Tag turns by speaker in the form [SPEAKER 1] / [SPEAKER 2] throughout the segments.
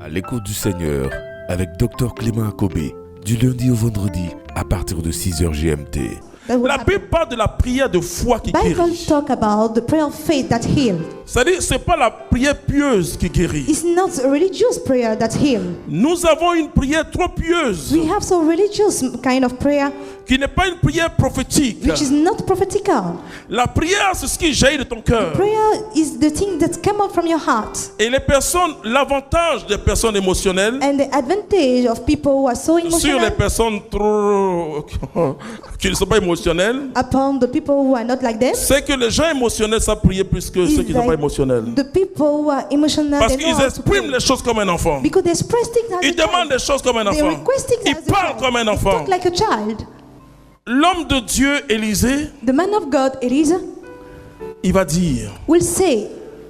[SPEAKER 1] À l'écoute du Seigneur avec Dr Clément Akobé, du lundi au vendredi à partir de 6h GMT.
[SPEAKER 2] La Bible parle de la prière de foi qui
[SPEAKER 3] Bible
[SPEAKER 2] guérit.
[SPEAKER 3] talk about the prayer of faith that heal.
[SPEAKER 2] C'est-à-dire, ce n'est pas la prière pieuse qui guérit.
[SPEAKER 3] It's not a religious prayer that heal.
[SPEAKER 2] Nous avons une prière trop pieuse,
[SPEAKER 3] We have some religious kind of prayer
[SPEAKER 2] qui n'est pas une prière prophétique.
[SPEAKER 3] which is not prophetical.
[SPEAKER 2] La prière, c'est ce qui jaillit de ton cœur.
[SPEAKER 3] Prayer is the thing that come out from your heart.
[SPEAKER 2] Et les personnes, l'avantage des personnes émotionnelles
[SPEAKER 3] And the advantage of people who are so
[SPEAKER 2] sur les
[SPEAKER 3] emotional
[SPEAKER 2] personnes trop qui ne sont pas émotionnelles,
[SPEAKER 3] upon the people who are not like them,
[SPEAKER 2] c'est que les gens émotionnels savent prier plus que ceux qui ne sont pas émotionnels.
[SPEAKER 3] the people who are emotional,
[SPEAKER 2] Parce
[SPEAKER 3] they know
[SPEAKER 2] qu'ils
[SPEAKER 3] how to
[SPEAKER 2] expriment
[SPEAKER 3] pray.
[SPEAKER 2] les choses comme un enfant.
[SPEAKER 3] Because they express things as
[SPEAKER 2] Ils
[SPEAKER 3] a
[SPEAKER 2] demandent
[SPEAKER 3] child.
[SPEAKER 2] des choses comme un
[SPEAKER 3] They
[SPEAKER 2] enfant.
[SPEAKER 3] request things
[SPEAKER 2] Ils
[SPEAKER 3] as a
[SPEAKER 2] parlent
[SPEAKER 3] child.
[SPEAKER 2] comme un
[SPEAKER 3] They
[SPEAKER 2] enfant.
[SPEAKER 3] talk like a child.
[SPEAKER 2] L'homme de Dieu, Élisée,
[SPEAKER 3] The man of God, Elisa,
[SPEAKER 2] il va dire,
[SPEAKER 3] will say,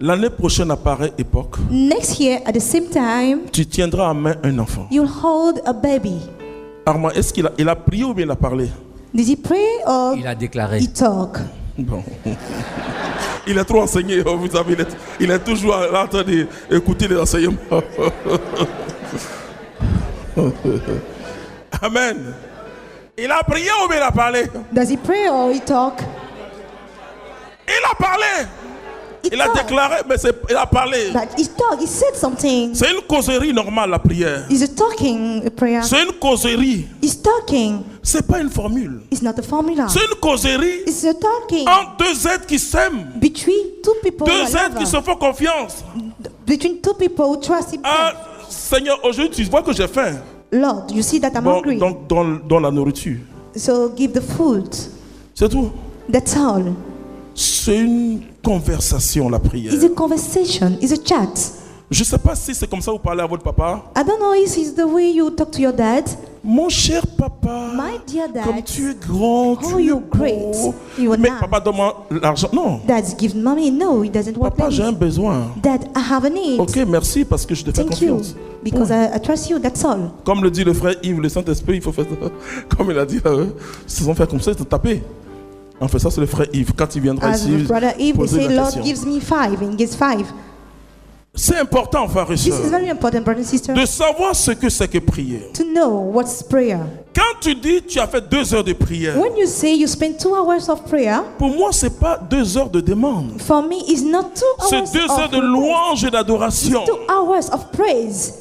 [SPEAKER 2] l'année prochaine à pareille époque,
[SPEAKER 3] next year at the same time,
[SPEAKER 2] tu tiendras à main un enfant.
[SPEAKER 3] you'll hold a baby.
[SPEAKER 2] Armand, est-ce qu'il a prié ou bien il a parlé?
[SPEAKER 3] Did he pray or
[SPEAKER 4] Il a déclaré.
[SPEAKER 3] he talk?
[SPEAKER 2] Bon. Il est trop enseigné, vous savez, il est toujours là en train d'écouter les enseignements. Amen. Il a prié ou bien il a parlé?
[SPEAKER 3] Does he pray or he talk?
[SPEAKER 2] Il a parlé.
[SPEAKER 3] He
[SPEAKER 2] Il a
[SPEAKER 3] talk.
[SPEAKER 2] déclaré, mais il a parlé.
[SPEAKER 3] But he talk. He said something.
[SPEAKER 2] C'est une causerie normale, la prière.
[SPEAKER 3] Is a talking prayer?
[SPEAKER 2] C'est une causerie.
[SPEAKER 3] He's talking.
[SPEAKER 2] C'est pas une formule.
[SPEAKER 3] It's not a formula.
[SPEAKER 2] C'est une causerie
[SPEAKER 3] It's a talking
[SPEAKER 2] entre deux êtres qui s'aiment.
[SPEAKER 3] between two people who
[SPEAKER 2] Deux
[SPEAKER 3] are
[SPEAKER 2] êtres qui se
[SPEAKER 3] lovers.
[SPEAKER 2] font confiance.
[SPEAKER 3] Between two people who trust him.
[SPEAKER 2] Ah, Seigneur, aujourd'hui, tu vois que j'ai faim.
[SPEAKER 3] Lord, you see that I'm
[SPEAKER 2] Bon,
[SPEAKER 3] hungry.
[SPEAKER 2] donc, dans la nourriture.
[SPEAKER 3] So give the food.
[SPEAKER 2] C'est tout.
[SPEAKER 3] That's all.
[SPEAKER 2] C'est une conversation, la prière.
[SPEAKER 3] It's a conversation. It's a chat.
[SPEAKER 2] Je ne sais pas si c'est comme ça que vous parlez à votre papa.
[SPEAKER 3] I don't know if it's the way you talk to your dad.
[SPEAKER 2] Mon cher papa,
[SPEAKER 3] My dear dad,
[SPEAKER 2] comme tu es grand,
[SPEAKER 3] oh,
[SPEAKER 2] tu es
[SPEAKER 3] you're great.
[SPEAKER 2] beau.
[SPEAKER 3] You are
[SPEAKER 2] Mais
[SPEAKER 3] nice.
[SPEAKER 2] papa, donne-moi l'argent. Non,
[SPEAKER 3] Dad's give mommy. No, he doesn't work
[SPEAKER 2] papa,
[SPEAKER 3] like
[SPEAKER 2] j'ai un
[SPEAKER 3] this.
[SPEAKER 2] besoin.
[SPEAKER 3] Dad, I have a need.
[SPEAKER 2] Ok, merci parce que je te fais
[SPEAKER 3] Thank you.
[SPEAKER 2] confiance.
[SPEAKER 3] Because I trust you, that's all.
[SPEAKER 2] Comme le dit le frère Yves, le Saint-Esprit, il faut faire ça. Comme il a dit, si on fait comme ça, il te taper. En fait, ça, c'est le frère Yves. Quand il viendra
[SPEAKER 3] As
[SPEAKER 2] ici,
[SPEAKER 3] the brother Eve, we
[SPEAKER 2] poser
[SPEAKER 3] say,
[SPEAKER 2] la
[SPEAKER 3] Lord
[SPEAKER 2] question.
[SPEAKER 3] gives me 5, and he gives 5.
[SPEAKER 2] C'est important, frères et
[SPEAKER 3] This is
[SPEAKER 2] sœurs,
[SPEAKER 3] very important, brother and sister,
[SPEAKER 2] de savoir ce que c'est que prier.
[SPEAKER 3] to know what's prayer.
[SPEAKER 2] Quand tu dis tu as fait 2 heures de prière,
[SPEAKER 3] When you say you spend 2 hours of prayer,
[SPEAKER 2] pour moi, ce n'est pas 2 heures de demande.
[SPEAKER 3] for me, it's not 2
[SPEAKER 2] C'est
[SPEAKER 3] hours
[SPEAKER 2] 2 heures
[SPEAKER 3] of
[SPEAKER 2] de
[SPEAKER 3] request.
[SPEAKER 2] louange et d'adoration.
[SPEAKER 3] 2 hours of praise.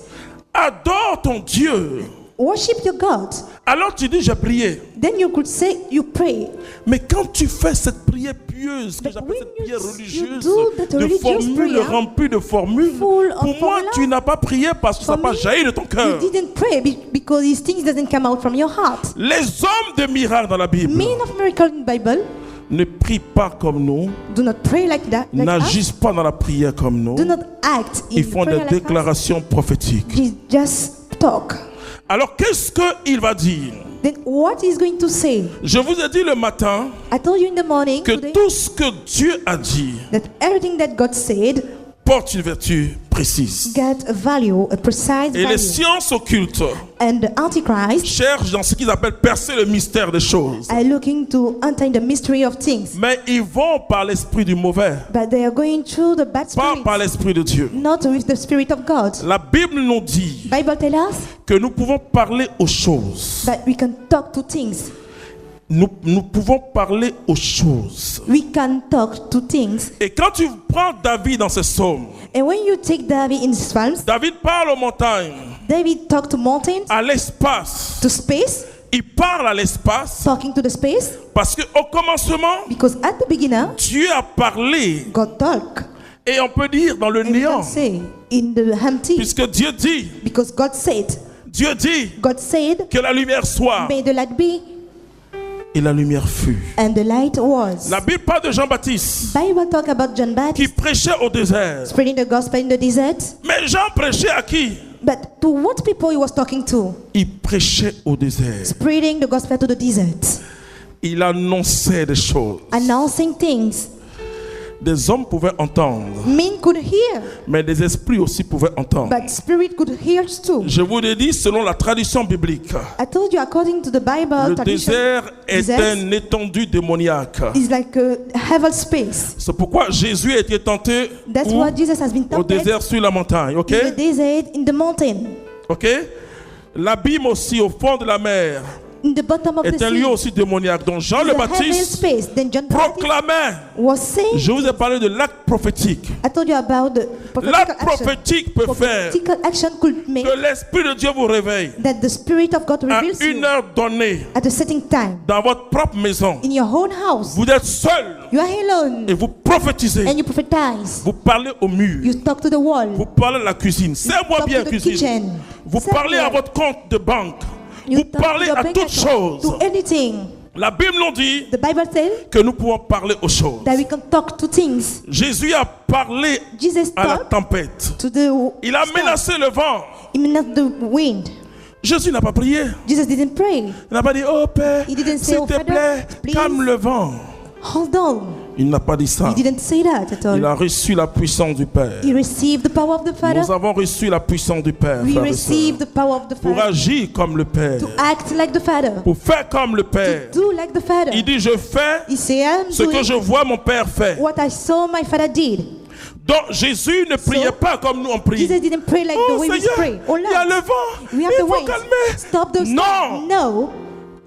[SPEAKER 2] Adore ton Dieu.
[SPEAKER 3] Worship your God.
[SPEAKER 2] Alors tu dis j'ai prié.
[SPEAKER 3] Then you could say you pray.
[SPEAKER 2] Mais quand tu fais cette prière pieuse, que
[SPEAKER 3] But
[SPEAKER 2] j'appelle
[SPEAKER 3] when
[SPEAKER 2] cette
[SPEAKER 3] you
[SPEAKER 2] prière religieuse,
[SPEAKER 3] do that
[SPEAKER 2] de
[SPEAKER 3] religious
[SPEAKER 2] formules
[SPEAKER 3] prayer,
[SPEAKER 2] remplies de formules,
[SPEAKER 3] full of
[SPEAKER 2] pour moi
[SPEAKER 3] formula,
[SPEAKER 2] tu n'as pas prié parce que ça
[SPEAKER 3] For
[SPEAKER 2] n'a pas
[SPEAKER 3] me,
[SPEAKER 2] jailli de ton cœur.
[SPEAKER 3] You didn't pray because these things doesn't come out from your heart.
[SPEAKER 2] Les hommes de miracles dans la Bible
[SPEAKER 3] Men of miracle in the Bible
[SPEAKER 2] ne prient pas comme nous,
[SPEAKER 3] do not pray like that. Like us.
[SPEAKER 2] n'agissent pas dans la prière comme nous.
[SPEAKER 3] Do not act in
[SPEAKER 2] Ils font
[SPEAKER 3] prayer
[SPEAKER 2] des
[SPEAKER 3] like us.
[SPEAKER 2] déclarations prophétiques.
[SPEAKER 3] Just talk.
[SPEAKER 2] Alors qu'est-ce qu'il va dire?
[SPEAKER 3] Then what is going to say?
[SPEAKER 2] Je vous ai dit le matin
[SPEAKER 3] I told you in the morning
[SPEAKER 2] que
[SPEAKER 3] today
[SPEAKER 2] tout ce que Dieu a dit
[SPEAKER 3] that everything that God said
[SPEAKER 2] porte une vertu précise.
[SPEAKER 3] got a value, a precise
[SPEAKER 2] Et les
[SPEAKER 3] value.
[SPEAKER 2] sciences occultes
[SPEAKER 3] And the Antichrist
[SPEAKER 2] cherchent dans ce qu'ils appellent percer le mystère des choses.
[SPEAKER 3] are looking to untie the mystery of things.
[SPEAKER 2] Mais ils vont par l'esprit du mauvais,
[SPEAKER 3] But they are going through the bad
[SPEAKER 2] pas
[SPEAKER 3] spirit,
[SPEAKER 2] par l'esprit de Dieu.
[SPEAKER 3] not with the Spirit of God.
[SPEAKER 2] La Bible nous dit
[SPEAKER 3] Bible tells us
[SPEAKER 2] que nous pouvons parler aux choses.
[SPEAKER 3] that we can talk to things.
[SPEAKER 2] Nous pouvons parler aux choses.
[SPEAKER 3] We can talk to things.
[SPEAKER 2] Et quand tu prends David dans ses psaumes,
[SPEAKER 3] And when you take David in his Psalms,
[SPEAKER 2] David parle aux montagnes,
[SPEAKER 3] David talked to mountains,
[SPEAKER 2] à l'espace.
[SPEAKER 3] to space,
[SPEAKER 2] Il parle à l'espace
[SPEAKER 3] talking to the space,
[SPEAKER 2] parce qu'au commencement,
[SPEAKER 3] because at the beginning,
[SPEAKER 2] Dieu a parlé.
[SPEAKER 3] God talk.
[SPEAKER 2] Et on peut dire dans le
[SPEAKER 3] And we
[SPEAKER 2] néant,
[SPEAKER 3] can say in the empty,
[SPEAKER 2] puisque Dieu dit,
[SPEAKER 3] because God said
[SPEAKER 2] que la lumière soit.
[SPEAKER 3] may the light be,
[SPEAKER 2] Et la lumière fut.
[SPEAKER 3] and the light was.
[SPEAKER 2] La Bible parle de Jean-Baptiste
[SPEAKER 3] Bible talk about John
[SPEAKER 2] qui
[SPEAKER 3] Baptist
[SPEAKER 2] prêchait au désert.
[SPEAKER 3] spreading the gospel in the desert.
[SPEAKER 2] Mais Jean prêchait à qui?
[SPEAKER 3] But to what people he was talking to?
[SPEAKER 2] Il prêchait au désert.
[SPEAKER 3] Spreading the gospel to the desert.
[SPEAKER 2] Il annonçait des choses.
[SPEAKER 3] Announcing things.
[SPEAKER 2] Des hommes pouvaient entendre,
[SPEAKER 3] Men could hear,
[SPEAKER 2] mais des esprits aussi pouvaient entendre.
[SPEAKER 3] but spirit could hear too.
[SPEAKER 2] Je vous l'ai dit, selon la tradition biblique,
[SPEAKER 3] I told you, according to the Bible
[SPEAKER 2] le
[SPEAKER 3] tradition,
[SPEAKER 2] désert est
[SPEAKER 3] desert
[SPEAKER 2] une étendue démoniaque.
[SPEAKER 3] is like a heaven space.
[SPEAKER 2] C'est pourquoi Jésus a été tenté
[SPEAKER 3] That's
[SPEAKER 2] où?
[SPEAKER 3] why Jesus has been
[SPEAKER 2] Au
[SPEAKER 3] tempted
[SPEAKER 2] désert sur la montagne, ok?
[SPEAKER 3] in the desert, in the mountain,
[SPEAKER 2] Ok? L'abîme aussi au fond de la mer
[SPEAKER 3] in the bottom of the
[SPEAKER 2] est un
[SPEAKER 3] sea.
[SPEAKER 2] lieu aussi démoniaque. Donc Jean
[SPEAKER 3] It's
[SPEAKER 2] le
[SPEAKER 3] a heaven
[SPEAKER 2] Baptiste
[SPEAKER 3] space. Then John the Baptist
[SPEAKER 2] proclamait.
[SPEAKER 3] was saying,
[SPEAKER 2] Je vous ai parlé de l'acte prophétique.
[SPEAKER 3] I told you about the prophetical
[SPEAKER 2] L'acte
[SPEAKER 3] action.
[SPEAKER 2] prophétique peut faire
[SPEAKER 3] Prophetical action could make
[SPEAKER 2] que l'Esprit de Dieu vous réveille
[SPEAKER 3] that the Spirit of God
[SPEAKER 2] à
[SPEAKER 3] reveals
[SPEAKER 2] une
[SPEAKER 3] you
[SPEAKER 2] heure donnée
[SPEAKER 3] at a certain time
[SPEAKER 2] dans votre propre maison.
[SPEAKER 3] in your own house.
[SPEAKER 2] Vous êtes seul
[SPEAKER 3] You are alone
[SPEAKER 2] et vous prophétisez.
[SPEAKER 3] and you prophesize.
[SPEAKER 2] Vous parlez au mur.
[SPEAKER 3] You talk to the wall.
[SPEAKER 2] Vous parlez à la cuisine. Serre-moi
[SPEAKER 3] Talk
[SPEAKER 2] bien,
[SPEAKER 3] to the
[SPEAKER 2] cuisine.
[SPEAKER 3] kitchen.
[SPEAKER 2] Vous
[SPEAKER 3] Serve
[SPEAKER 2] parlez à
[SPEAKER 3] well.
[SPEAKER 2] votre compte de banque.
[SPEAKER 3] You
[SPEAKER 2] Vous
[SPEAKER 3] talk
[SPEAKER 2] parlez
[SPEAKER 3] to your
[SPEAKER 2] à
[SPEAKER 3] bank
[SPEAKER 2] toutes
[SPEAKER 3] account,
[SPEAKER 2] choses.
[SPEAKER 3] to anything.
[SPEAKER 2] La Bible nous dit
[SPEAKER 3] The Bible says
[SPEAKER 2] que nous pouvons parler aux choses.
[SPEAKER 3] that we can talk to things.
[SPEAKER 2] Jésus a parlé
[SPEAKER 3] Jesus
[SPEAKER 2] à la
[SPEAKER 3] talked
[SPEAKER 2] tempête.
[SPEAKER 3] to the
[SPEAKER 2] Il a
[SPEAKER 3] storm.
[SPEAKER 2] menacé le vent.
[SPEAKER 3] He menaced the wind.
[SPEAKER 2] Jésus n'a pas prié.
[SPEAKER 3] Jesus didn't pray.
[SPEAKER 2] Il n'a pas dit, oh Père,
[SPEAKER 3] He didn't say,
[SPEAKER 2] s'il
[SPEAKER 3] "Oh,
[SPEAKER 2] te
[SPEAKER 3] Father,
[SPEAKER 2] plaît,
[SPEAKER 3] please."
[SPEAKER 2] calme le vent.
[SPEAKER 3] Hold on.
[SPEAKER 2] Il n'a pas dit ça.
[SPEAKER 3] He didn't say that at all.
[SPEAKER 2] Il a reçu la puissance du Père.
[SPEAKER 3] He received the power of the Father.
[SPEAKER 2] Nous avons reçu la puissance du Père,
[SPEAKER 3] We
[SPEAKER 2] frères et sœurs,
[SPEAKER 3] received the power of the
[SPEAKER 2] pour
[SPEAKER 3] Father
[SPEAKER 2] agir comme le Père,
[SPEAKER 3] to act like the Father,
[SPEAKER 2] pour faire comme le Père.
[SPEAKER 3] do like the Father.
[SPEAKER 2] Il dit, je fais
[SPEAKER 3] He said, I'm
[SPEAKER 2] ce que
[SPEAKER 3] doing
[SPEAKER 2] je vois mon Père faire.
[SPEAKER 3] what I saw my Father did.
[SPEAKER 2] Donc Jésus ne priait pas comme nous on prie.
[SPEAKER 3] Jesus didn't pray like the
[SPEAKER 2] Oh
[SPEAKER 3] way we
[SPEAKER 2] Seigneur,
[SPEAKER 3] pray. Oh
[SPEAKER 2] il y a
[SPEAKER 3] Lord,
[SPEAKER 2] le vent,
[SPEAKER 3] we have
[SPEAKER 2] il
[SPEAKER 3] the
[SPEAKER 2] faut
[SPEAKER 3] wind.
[SPEAKER 2] calmer.
[SPEAKER 3] Stop the
[SPEAKER 2] Non.
[SPEAKER 3] storm. No.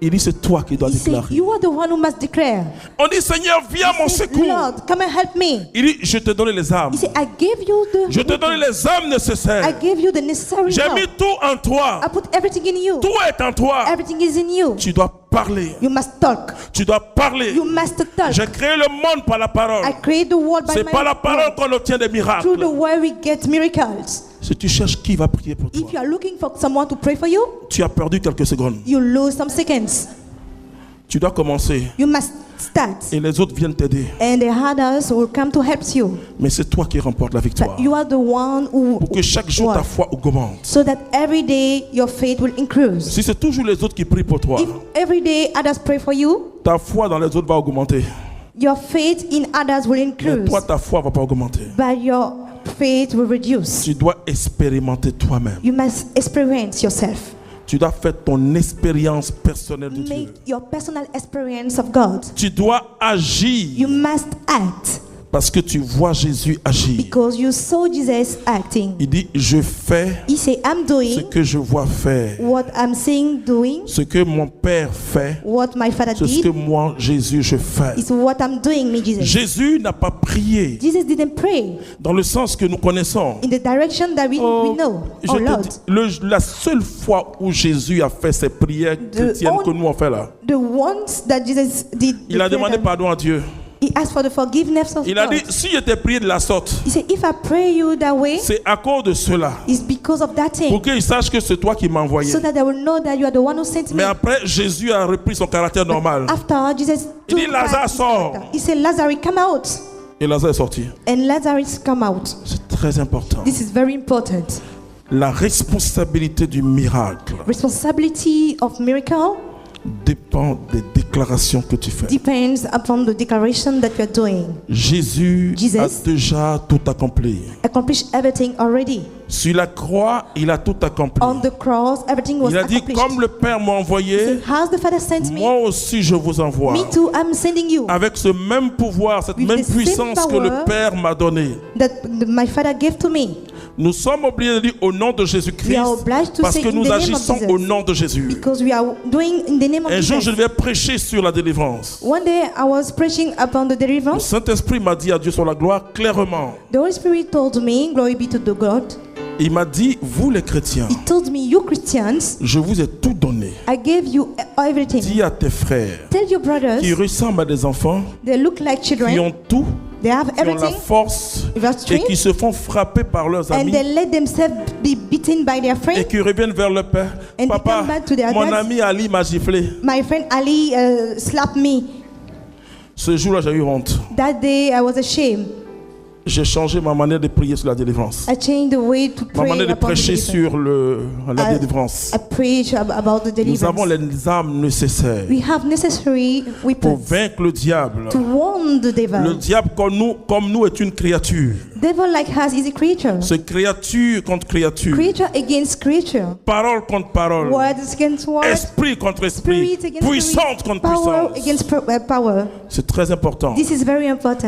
[SPEAKER 2] Il dit, c'est toi qui dois
[SPEAKER 3] He said,
[SPEAKER 2] déclarer.
[SPEAKER 3] you are the one who must declare.
[SPEAKER 2] On dit, Seigneur, viens à mon
[SPEAKER 3] He said,
[SPEAKER 2] secours.
[SPEAKER 3] Lord, come and help me.
[SPEAKER 2] Il dit, je te donne les armes.
[SPEAKER 3] He said, I gave you the
[SPEAKER 2] Je te donne les armes
[SPEAKER 3] I
[SPEAKER 2] nécessaires.
[SPEAKER 3] gave you the necessary
[SPEAKER 2] J'ai mis
[SPEAKER 3] help.
[SPEAKER 2] tout en toi.
[SPEAKER 3] I put everything in you.
[SPEAKER 2] Tout est en toi.
[SPEAKER 3] Everything is in you.
[SPEAKER 2] Tu dois parler.
[SPEAKER 3] You must talk.
[SPEAKER 2] Tu dois parler.
[SPEAKER 3] You must talk.
[SPEAKER 2] J'ai créé le monde par la parole.
[SPEAKER 3] I create the world by
[SPEAKER 2] C'est
[SPEAKER 3] my
[SPEAKER 2] par la parole
[SPEAKER 3] word.
[SPEAKER 2] qu'on obtient des
[SPEAKER 3] Through the
[SPEAKER 2] miracles.
[SPEAKER 3] word we get miracles.
[SPEAKER 2] Si tu cherches qui va prier pour toi,
[SPEAKER 3] If you are looking for someone to pray for you,
[SPEAKER 2] tu as perdu quelques secondes.
[SPEAKER 3] you lose some seconds.
[SPEAKER 2] Tu dois commencer
[SPEAKER 3] You must start.
[SPEAKER 2] et les autres viennent t'aider.
[SPEAKER 3] And the others will come to help you.
[SPEAKER 2] Mais c'est toi qui remportes la victoire.
[SPEAKER 3] But you are the one who
[SPEAKER 2] Pour que chaque jour ta
[SPEAKER 3] won.
[SPEAKER 2] foi augmente.
[SPEAKER 3] So that every day your faith will increase.
[SPEAKER 2] Si c'est toujours les autres qui prient pour toi,
[SPEAKER 3] If every day others pray for you,
[SPEAKER 2] ta foi dans les autres va augmenter.
[SPEAKER 3] your faith in others will
[SPEAKER 2] Mais
[SPEAKER 3] increase.
[SPEAKER 2] toi, ta foi va pas augmenter.
[SPEAKER 3] But your faith will reduce.
[SPEAKER 2] Tu dois expérimenter toi-même.
[SPEAKER 3] You must experience yourself.
[SPEAKER 2] Tu dois faire ton expérience personnelle de Dieu.
[SPEAKER 3] Make your personal experience of God.
[SPEAKER 2] Tu dois agir
[SPEAKER 3] You must act
[SPEAKER 2] parce que tu vois Jésus agir.
[SPEAKER 3] because you saw Jesus acting.
[SPEAKER 2] Il dit, je fais
[SPEAKER 3] He said, I'm
[SPEAKER 2] ce
[SPEAKER 3] doing
[SPEAKER 2] que je vois faire.
[SPEAKER 3] what I'm seeing doing,
[SPEAKER 2] Ce que mon Père fait,
[SPEAKER 3] what my Father
[SPEAKER 2] c'est ce que
[SPEAKER 3] did
[SPEAKER 2] moi, Jésus, je fais.
[SPEAKER 3] is what I'm doing, me Jesus.
[SPEAKER 2] Jésus n'a pas prié
[SPEAKER 3] Jesus didn't pray
[SPEAKER 2] dans le sens que nous connaissons.
[SPEAKER 3] in the direction that we know.
[SPEAKER 2] Je
[SPEAKER 3] Oh
[SPEAKER 2] te
[SPEAKER 3] Lord,
[SPEAKER 2] dis, la seule fois où Jésus a fait ces prières chrétiennes que nous on fait là,
[SPEAKER 3] the ones that Jesus did,
[SPEAKER 2] il a
[SPEAKER 3] the
[SPEAKER 2] demandé
[SPEAKER 3] prayer that-
[SPEAKER 2] pardon à Dieu.
[SPEAKER 3] he asked for the forgiveness of
[SPEAKER 2] Il a
[SPEAKER 3] God.
[SPEAKER 2] dit, si je t'ai prié de la sorte,
[SPEAKER 3] He said, if I pray you that way,
[SPEAKER 2] c'est à cause de cela.
[SPEAKER 3] it's because of that
[SPEAKER 2] Pour
[SPEAKER 3] thing,
[SPEAKER 2] qu'ils sachent que c'est toi qui m'as envoyé.
[SPEAKER 3] so that they will know that you are the one who sent
[SPEAKER 2] Mais
[SPEAKER 3] me.
[SPEAKER 2] après, Jésus a repris son caractère normal.
[SPEAKER 3] After Jesus
[SPEAKER 2] Il dit,
[SPEAKER 3] took
[SPEAKER 2] Lazare,
[SPEAKER 3] back his
[SPEAKER 2] sors.
[SPEAKER 3] character. He said, Lazarus, come out.
[SPEAKER 2] Et Lazare est sorti.
[SPEAKER 3] And Lazarus come out.
[SPEAKER 2] C'est très important.
[SPEAKER 3] This is very important.
[SPEAKER 2] La responsabilité du miracle
[SPEAKER 3] Responsibility of miracle
[SPEAKER 2] dépend des déclarations que tu fais.
[SPEAKER 3] depends upon the declaration that you are doing.
[SPEAKER 2] Jésus
[SPEAKER 3] Jesus
[SPEAKER 2] a déjà tout accompli.
[SPEAKER 3] Accomplish everything already.
[SPEAKER 2] Sur la croix, il a tout accompli.
[SPEAKER 3] On the cross, everything was
[SPEAKER 2] Il a dit,
[SPEAKER 3] accomplished.
[SPEAKER 2] comme le Père m'a envoyé,
[SPEAKER 3] How's the Father sent me?
[SPEAKER 2] moi aussi je vous envoie.
[SPEAKER 3] Me too, I'm sending you.
[SPEAKER 2] Avec ce même pouvoir, cette
[SPEAKER 3] With
[SPEAKER 2] même
[SPEAKER 3] the same
[SPEAKER 2] puissance que le
[SPEAKER 3] power
[SPEAKER 2] Père m'a donnée.
[SPEAKER 3] That my Father gave to me.
[SPEAKER 2] Nous sommes obligés de dire au nom de
[SPEAKER 3] We
[SPEAKER 2] Jésus-Christ
[SPEAKER 3] are obliged to
[SPEAKER 2] parce
[SPEAKER 3] say
[SPEAKER 2] que
[SPEAKER 3] in
[SPEAKER 2] nous
[SPEAKER 3] the name of
[SPEAKER 2] agissons
[SPEAKER 3] Jesus.
[SPEAKER 2] au nom de Jésus.
[SPEAKER 3] Because we are doing in the name of
[SPEAKER 2] Un jour, je
[SPEAKER 3] Jesus.
[SPEAKER 2] devais prêcher sur la délivrance.
[SPEAKER 3] One day I was preaching upon the
[SPEAKER 2] Le
[SPEAKER 3] deliverance.
[SPEAKER 2] Saint-Esprit m'a dit à Dieu sur la gloire clairement.
[SPEAKER 3] The Holy Spirit told me, glory be to the God.
[SPEAKER 2] Il m'a dit, vous les chrétiens,
[SPEAKER 3] He told me, you Christians,
[SPEAKER 2] je vous ai tout donné.
[SPEAKER 3] I gave you everything.
[SPEAKER 2] Dis à tes frères
[SPEAKER 3] Tell your brothers,
[SPEAKER 2] qui ressemblent à des enfants,
[SPEAKER 3] they look like
[SPEAKER 2] qui
[SPEAKER 3] children.
[SPEAKER 2] ont tout,
[SPEAKER 3] They have
[SPEAKER 2] qui ont la
[SPEAKER 3] everything.
[SPEAKER 2] force
[SPEAKER 3] They are
[SPEAKER 2] et
[SPEAKER 3] strength.
[SPEAKER 2] qui se font frapper par leurs
[SPEAKER 3] And
[SPEAKER 2] amis
[SPEAKER 3] they let themselves be beaten by their
[SPEAKER 2] et
[SPEAKER 3] friends.
[SPEAKER 2] qui reviennent vers le Père.
[SPEAKER 3] And they
[SPEAKER 2] Papa,
[SPEAKER 3] come back to their
[SPEAKER 2] mon
[SPEAKER 3] dads.
[SPEAKER 2] ami Ali m'a giflé.
[SPEAKER 3] My friend Ali slapped me.
[SPEAKER 2] Ce jour-là, j'ai eu honte.
[SPEAKER 3] That day I was ashamed.
[SPEAKER 2] j'ai changé ma manière de prier sur la délivrance.
[SPEAKER 3] I changed the way to
[SPEAKER 2] Ma
[SPEAKER 3] pray
[SPEAKER 2] manière de
[SPEAKER 3] upon the
[SPEAKER 2] prêcher
[SPEAKER 3] deliverance.
[SPEAKER 2] sur la délivrance.
[SPEAKER 3] I preach about the
[SPEAKER 2] Nous avons
[SPEAKER 3] deliverance.
[SPEAKER 2] les armes nécessaires
[SPEAKER 3] We have necessary
[SPEAKER 2] pour
[SPEAKER 3] weapons
[SPEAKER 2] vaincre le diable.
[SPEAKER 3] to warn the
[SPEAKER 2] Le
[SPEAKER 3] devil.
[SPEAKER 2] diable, comme nous, est une créature.
[SPEAKER 3] Devil like us is a creature.
[SPEAKER 2] C'est créature contre créature.
[SPEAKER 3] Creature against creature.
[SPEAKER 2] Parole contre parole.
[SPEAKER 3] Words against words.
[SPEAKER 2] Esprit contre esprit.
[SPEAKER 3] Spirit against
[SPEAKER 2] Puissante
[SPEAKER 3] spirit.
[SPEAKER 2] contre
[SPEAKER 3] Power
[SPEAKER 2] puissance.
[SPEAKER 3] against power.
[SPEAKER 2] C'est très important.
[SPEAKER 3] This is very important.